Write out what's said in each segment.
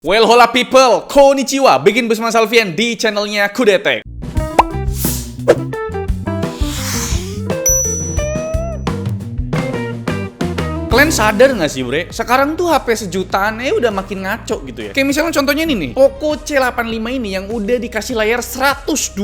Well, hola people, konnichiwa. Bikin bersama Salvian di channelnya Kudetek. Kalian sadar nggak sih bre? Sekarang tuh HP sejutaan udah makin ngaco gitu ya. Kayak misalnya contohnya ini nih, Poco C85 ini yang udah dikasih layar 120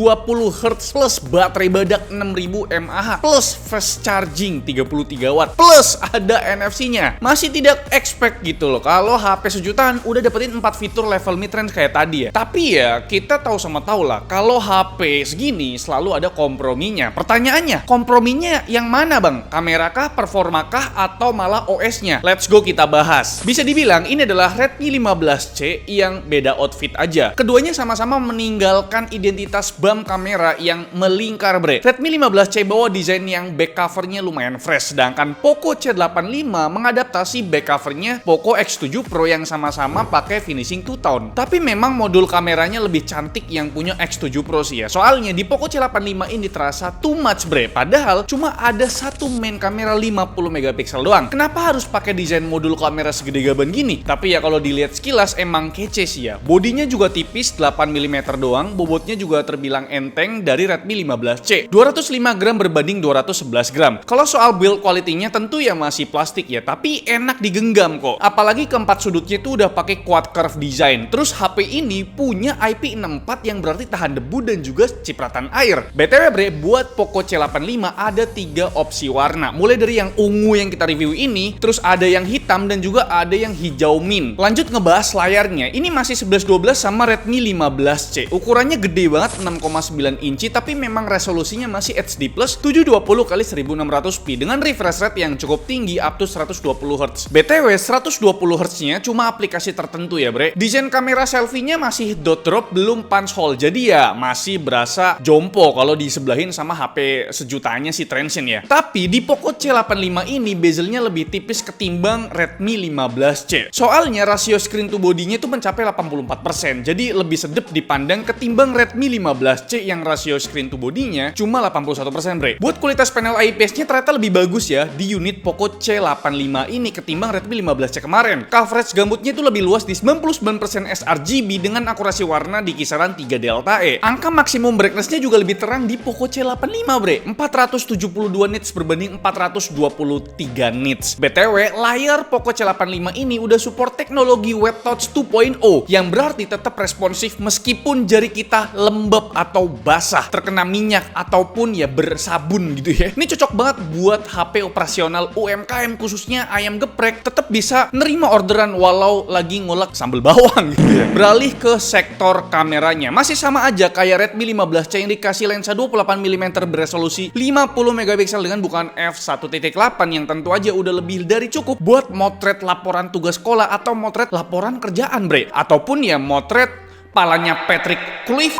Hz plus baterai badak 6000 mAh plus fast charging 33 watt plus ada NFC-nya. Masih tidak expect gitu loh kalau HP sejutaan udah dapetin 4 fitur level mid-range kayak tadi ya. Tapi ya kita tahu sama tahu lah kalau HP segini selalu ada komprominya. Pertanyaannya, komprominya yang mana bang? Kamera kah, performa kah, atau malah OS-nya? Let's go kita bahas. Bisa dibilang ini adalah Redmi 15C yang beda outfit aja. Keduanya sama-sama meninggalkan identitas BAM kamera yang melingkar bre. Redmi 15C bawa desain yang back covernya lumayan fresh, sedangkan Poco C85 mengadaptasi back covernya Poco X7 Pro yang sama-sama pakai finishing two tone. Tapi memang modul kameranya lebih cantik yang punya X7 Pro sih ya. Soalnya di Poco C85 ini terasa too much bre. Padahal cuma ada satu main kamera 50 megapiksel doang. Kenapa harus pakai desain modul kamera segede gaban gini? Tapi ya kalau dilihat sekilas emang kece sih ya. Bodinya juga tipis 8 mm doang, bobotnya juga terbilang enteng dari Redmi 15C. 205 gram berbanding 211 gram. Kalau soal build quality-nya tentu ya masih plastik ya, tapi enak digenggam kok. Apalagi keempat sudutnya itu udah pakai quad curve design. Terus HP ini punya IP64 yang berarti tahan debu dan juga cipratan air. BTW bre, buat Poco C85 ada 3 opsi warna. Mulai dari yang ungu yang kita review ini, terus ada yang hitam dan juga ada yang hijau mint. Lanjut ngebahas layarnya. Ini masih 1112 sama Redmi 15C. Ukurannya gede banget 6,9 inci tapi memang resolusinya masih HD+ 720x1600p dengan refresh rate yang cukup tinggi up to 120 Hz. BTW 120 Hz-nya cuma aplikasi tertentu ya bre. Desain kamera selfie-nya masih dot drop belum punch hole. Jadi ya masih berasa jompo kalau disebelahin sama HP sejutanya si Transsion ya. Tapi di Poco C85 ini bezelnya lebih tipis ketimbang Redmi 15C. Soalnya rasio screen to body-nya itu mencapai 84%. Jadi lebih sedep dipandang ketimbang Redmi 15C yang rasio screen to body-nya cuma 81% bre. Buat kualitas panel IPS-nya ternyata lebih bagus ya di unit Poco C85 ini ketimbang Redmi 15C kemarin. Coverage gambutnya itu lebih luas di 99% sRGB dengan akurasi warna di kisaran 3 delta E. Angka maksimum brightness-nya juga lebih terang di Poco C85 bre. 472 nits berbanding 423 nits. BTW, layar Poco C85 ini udah support teknologi Wet Touch 2.0 yang berarti tetap responsif meskipun jari kita lembab atau basah, terkena minyak ataupun ya bersabun gitu ya. Ini cocok banget buat HP operasional UMKM khususnya ayam geprek, tetap bisa nerima orderan walau lagi ngulek sambal bawang gitu ya. Beralih ke sektor kameranya, masih sama aja kayak Redmi 15C yang dikasih lensa 28mm beresolusi 50 megapiksel dengan bukaan f1.8 yang tentu aja udah lebih dari cukup buat motret laporan tugas sekolah atau motret laporan kerjaan bre, ataupun ya motret palanya Patrick Kluivert.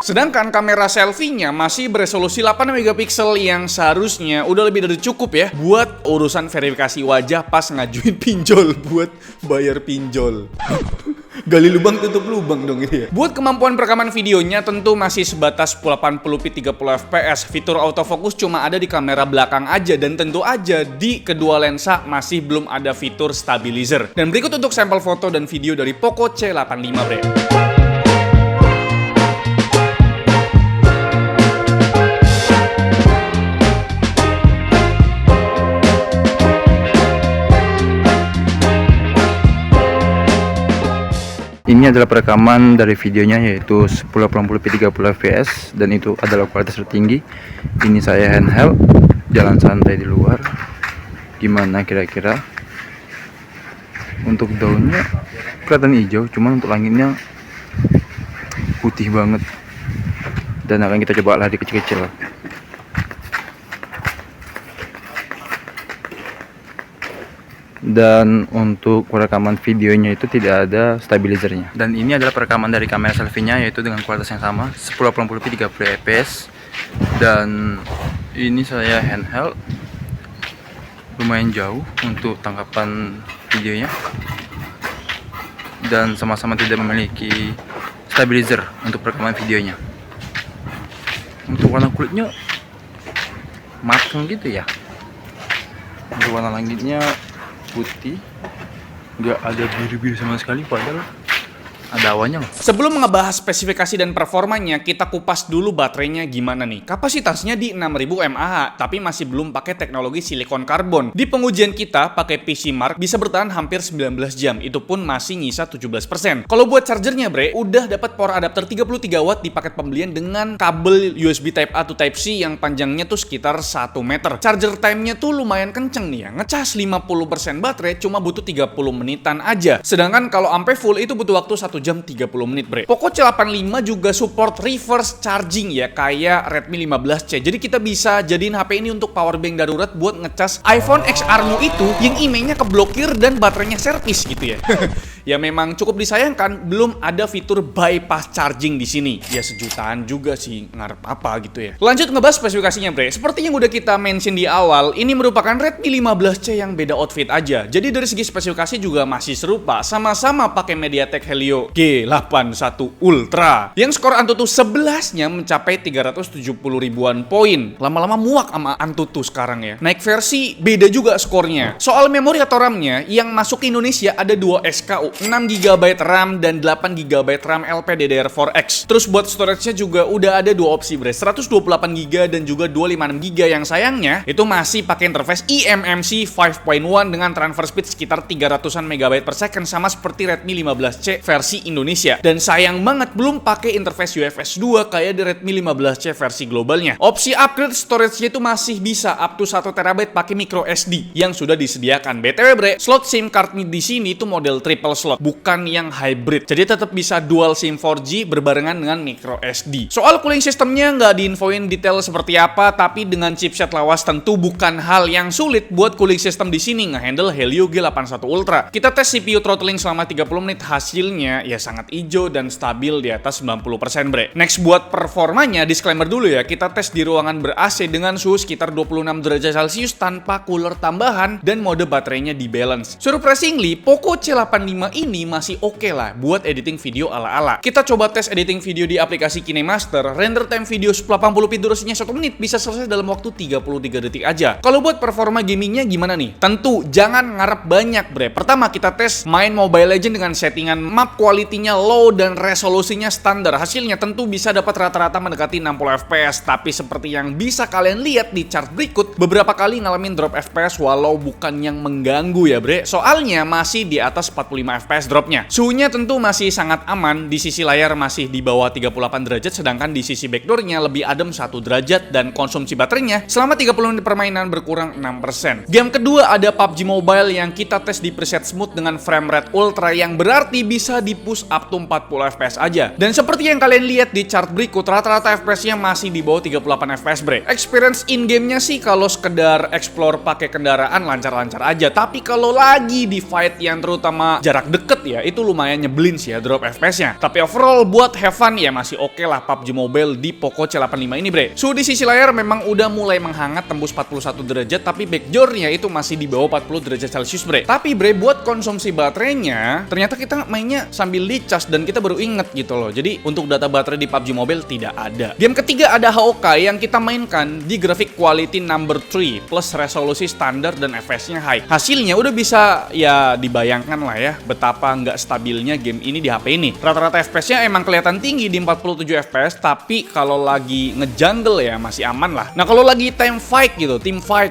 Sedangkan kamera selfie-nya masih beresolusi 8 megapiksel yang seharusnya udah lebih dari cukup ya buat urusan verifikasi wajah pas ngajuin pinjol buat bayar pinjol. Gali lubang tutup lubang dong ini ya. Buat kemampuan perekaman videonya tentu masih sebatas 1080p 30 fps. Fitur autofocus cuma ada di kamera belakang aja dan tentu aja di kedua lensa masih belum ada fitur stabilizer. Dan berikut untuk sampel foto dan video dari Poco C85 bre. Ini adalah perekaman dari videonya yaitu 1080p 30 fps dan itu adalah kualitas tertinggi. Ini saya handheld, jalan santai di luar. Gimana kira-kira? Untuk daunnya kelihatan hijau, cuman untuk langitnya putih banget. Dan akan kita coba lah di kecil-kecil. Dan untuk perekaman videonya itu tidak ada stabilizernya. Dan ini adalah perekaman dari kamera selfie-nya yaitu dengan kualitas yang sama 1080p 30 fps. Dan ini saya handheld, lumayan jauh untuk tangkapan videonya dan sama-sama tidak memiliki stabilizer untuk perekaman videonya. Untuk warna kulitnya matang gitu ya. Untuk warna langitnya putih, nggak ada biru-biru sama sekali, padahal Ada awannya loh. Sebelum ngebahas spesifikasi dan performanya, kita kupas dulu baterainya gimana nih. Kapasitasnya di 6000 mAh, tapi masih belum pakai teknologi silikon karbon. Di pengujian kita pakai PC Mark bisa bertahan hampir 19 jam, itu pun masih nyisa 17%. Kalau buat chargernya bre, udah dapat power adapter 33 watt di paket pembelian dengan kabel USB Type A to Type C yang panjangnya tuh sekitar 1 meter. Charger time-nya tuh lumayan kenceng nih ya, ngecas 50% baterai cuma butuh 30 menitan aja. Sedangkan kalau ampe full itu butuh waktu 1 jam 30 menit bre. Poco C85 juga support reverse charging ya, kayak Redmi 15C. Jadi kita bisa jadiin HP ini untuk power bank darurat buat ngecas iPhone XR-mu itu yang emailnya keblokir dan baterainya servis gitu ya. Ya memang cukup disayangkan belum ada fitur bypass charging di sini. Ya sejutaan juga sih, ngarep apa gitu ya. Lanjut ngebahas spesifikasinya bre. Seperti yang udah kita mention di awal, ini merupakan Redmi 15C yang beda outfit aja. Jadi dari segi spesifikasi juga masih serupa, sama-sama pakai MediaTek Helio G81 Ultra. Yang skor Antutu 11-nya mencapai 370 ribuan poin. Lama-lama muak sama Antutu sekarang ya. Naik versi beda juga skornya. Soal memori atau RAM-nya, yang masuk ke Indonesia ada 2 SKU, 6GB RAM dan 8GB RAM LPDDR4X. Terus buat storage-nya juga udah ada 2 opsi bre, 128GB dan juga 256GB yang sayangnya itu masih pakai interface eMMC 5.1 dengan transfer speed sekitar 300-an MB per second sama seperti Redmi 15C versi Indonesia. Dan sayang banget belum pakai interface UFS 2 kayak di Redmi 15C versi globalnya. Opsi upgrade storage-nya itu masih bisa up to 1TB pakai micro SD yang sudah disediakan. BTW bre, slot SIM card di sini itu model triple slot, bukan yang hybrid. Jadi tetap bisa dual SIM 4G berbarengan dengan micro SD. Soal cooling systemnya nggak diinfoin detail seperti apa, tapi dengan chipset lawas tentu bukan hal yang sulit buat cooling system di sini ngehandle Helio G81 Ultra. Kita tes CPU throttling selama 30 menit, hasilnya ya sangat hijau dan stabil di atas 90% bre. Next buat performanya, disclaimer dulu ya, kita tes di ruangan ber-AC dengan suhu sekitar 26 derajat Celcius tanpa cooler tambahan dan mode baterainya di balance. Surprisingly, Poco C85 ini masih oke lah buat editing video ala-ala. Kita coba tes editing video di aplikasi KineMaster, render time video 1080p durasinya 1 menit bisa selesai dalam waktu 33 detik aja. Kalau buat performa gamingnya gimana nih? Tentu jangan ngarep banyak bre. Pertama kita tes main Mobile Legends dengan settingan map quality-nya low dan resolusinya standar. Hasilnya tentu bisa dapat rata-rata mendekati 60 fps, tapi seperti yang bisa kalian lihat di chart berikut, beberapa kali ngalamin drop fps walau bukan yang mengganggu ya bre. Soalnya masih di atas 45 fps dropnya. Suhunya tentu masih sangat aman, di sisi layar masih di bawah 38 derajat, sedangkan di sisi backdoornya lebih adem 1 derajat dan konsumsi baterainya selama 30 menit permainan berkurang 6%. Game kedua ada PUBG Mobile yang kita tes di preset smooth dengan frame rate ultra yang berarti bisa di push up to 40 fps aja. Dan seperti yang kalian lihat di chart berikut, rata-rata FPS-nya masih di bawah 38 fps bre. Experience in-game-nya sih kalau sekedar explore pakai kendaraan lancar-lancar aja, tapi kalau lagi di fight yang terutama jarak deket ya, itu lumayan nyebelin sih ya drop FPS-nya. Tapi overall buat have fun ya masih oke lah PUBG Mobile di Poco C85 ini bre. Suhu di sisi layar memang udah mulai menghangat tembus 41 derajat, tapi backdoor-nya itu masih di bawah 40 derajat Celcius bre. Tapi bre, buat konsumsi baterainya ternyata kita mainnya sambil dicas dan kita baru inget gitu loh. Jadi untuk data baterai di PUBG Mobile tidak ada. Game ketiga ada Honkai yang kita mainkan di graphic quality number 3 plus resolusi standar dan FPS-nya high. Hasilnya udah bisa ya dibayangkan lah ya betapa nggak stabilnya game ini di HP ini. Rata-rata FPS-nya emang kelihatan tinggi di 47 FPS, tapi kalau lagi ngejungle ya masih aman lah. Nah kalau lagi team fight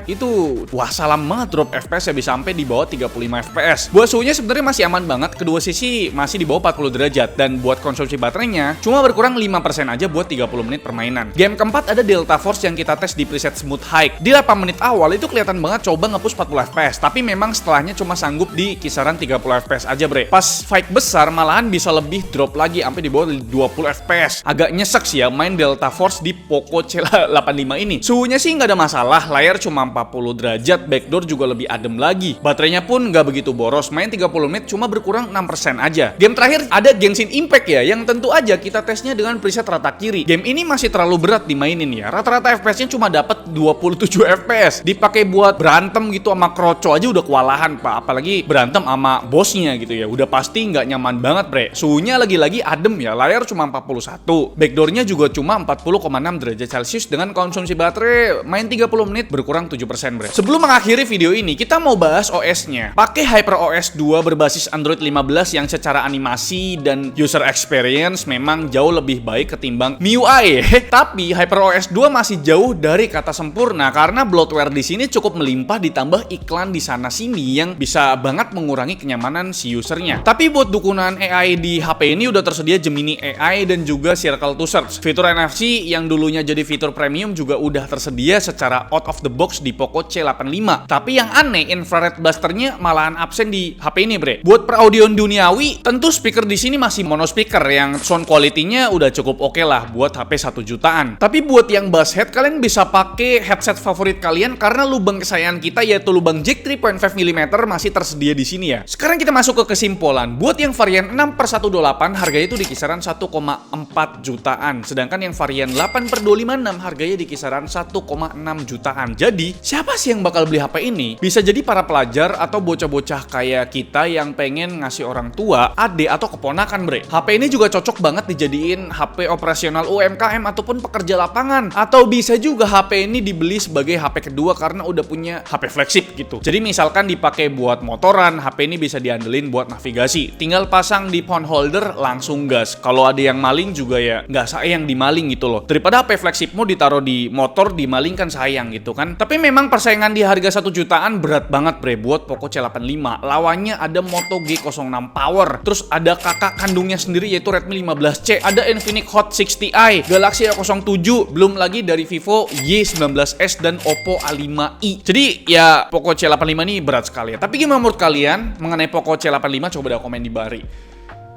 itu wah salam banget drop FPS ya bisa sampai di bawah 35 FPS. Buat suhunya sebenarnya masih aman banget, kedua sisi masih di bawah 40 derajat, dan buat konsumsi baterainya cuma berkurang 5% aja buat 30 menit permainan. Game keempat ada Delta Force yang kita tes di preset smooth high. Di 8 menit awal itu kelihatan banget coba nge-push 40 FPS, tapi memang setelahnya cuma sanggup di kisaran 30 FPS aja bre. Pas fight besar malahan bisa lebih drop lagi sampai di bawah 20 FPS. Agak nyesek sih ya main Delta Force di Poco C85 ini. Suhunya sih nggak ada masalah, layar cuma 40 derajat, backdoor juga lebih adem lagi. Baterainya pun nggak begitu boros, main 30 menit cuma berkurang 6% aja. Game terakhir ada Genshin Impact ya, yang tentu aja kita tesnya dengan preset rata kiri. Game ini masih terlalu berat dimainin ya. Rata-rata FPS-nya cuma dapat 27 FPS. Dipakai buat berantem gitu sama kroco aja udah kewalahan pak, apalagi berantem sama bosnya gitu. gitu ya, udah pasti nggak nyaman banget bre. Suhunya lagi-lagi adem ya, layar cuma 41, backdoornya juga cuma 40,6 derajat Celcius dengan konsumsi baterai main 30 menit berkurang 7% bre. Sebelum mengakhiri video ini, kita mau bahas OS-nya. Pakai HyperOS 2 berbasis Android 15 yang secara animasi dan user experience memang jauh lebih baik ketimbang MIUI. Tapi HyperOS 2 masih jauh dari kata sempurna karena bloatware di sini cukup melimpah ditambah iklan di sana sini yang bisa banget mengurangi kenyamanan si usernya. Tapi buat dukungan AI di HP ini udah tersedia Gemini AI dan juga Circle to Search. Fitur NFC yang dulunya jadi fitur premium juga udah tersedia secara out of the box di Poco C85. Tapi yang aneh, infrared blasternya malahan absen di HP ini bre. Buat peraudioan duniawi, tentu speaker di sini masih mono speaker yang sound quality-nya udah cukup oke lah buat HP 1 jutaan. Tapi buat yang bass head, kalian bisa pakai headset favorit kalian karena lubang kesayangan kita yaitu lubang jack 3.5 mm masih tersedia di sini ya. Sekarang kita masuk ke kesimpulan. Buat yang varian 6/128 harganya itu di kisaran 1,4 jutaan. Sedangkan yang varian 8/256 harganya di kisaran 1,6 jutaan. Jadi, siapa sih yang bakal beli HP ini? Bisa jadi para pelajar atau bocah-bocah kayak kita yang pengen ngasih orang tua, adik atau keponakan bre. HP ini juga cocok banget dijadiin HP operasional UMKM ataupun pekerja lapangan. Atau bisa juga HP ini dibeli sebagai HP kedua karena udah punya HP flagship gitu. Jadi misalkan dipakai buat motoran, HP ini bisa diandelin buat navigasi. Tinggal pasang di phone holder langsung gas. Kalau ada yang maling juga ya nggak sayang dimaling gitu loh. Daripada HP flagshipmu ditaruh di motor dimaling kan sayang gitu kan. Tapi memang persaingan di harga 1 jutaan berat banget bre buat Poco C85. Lawannya ada Moto G06 Power. Terus ada kakak kandungnya sendiri yaitu Redmi 15C. Ada Infinix Hot 60i, Galaxy A07, belum lagi dari Vivo Y19s dan Oppo A5i. Jadi ya Poco C85 ini berat sekali ya. Tapi gimana menurut kalian mengenai Poco C85? Coba deh komen di bari.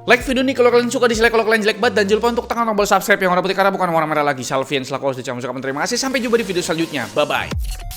Like video ini kalau kalian suka, dislike kalau kalian jelek banget, dan jangan lupa untuk tekan tombol subscribe yang warna putih karena bukan warna merah lagi. Salvian selaku host di channel. Terima kasih, sampai jumpa di video selanjutnya. Bye bye.